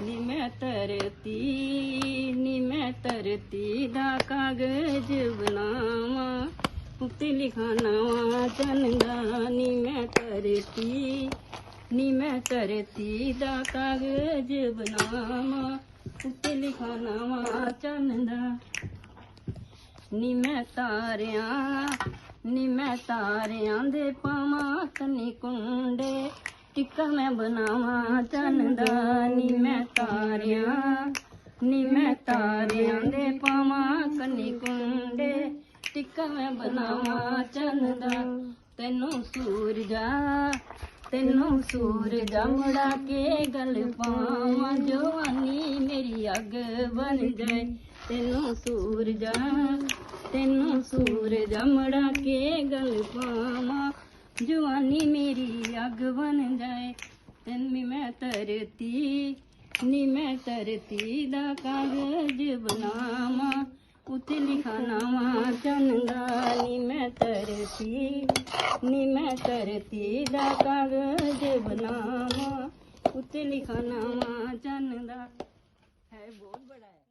नी मैं धरती दा कागज बनावा उत्ते लिखा नवा चंदा नी मैं धरती दा कागज बनावा उत्ते लिखा नवा चंदा नी मैं तारियां दे पावां कन्नी कुंडे टिक्का मैं बनावा चंदा नी मैं तारियां दे पावां कन्नी कुंडे टिक्का मैं बनावा चंदा तेनू सूरजा मुड़ा के गल पावां जवानी मेरी अग बन जाए तेनू सूरजा मुड़ा के गल पावां जवानी मेरी अग बन जाए नी मैं धरती दा कागज बनावा उत्ते लिखा नवा चंदा नी मैं धरती दा कागज बनावा उत्ते लिखा नवा चंदा है बहुत बड़ा है।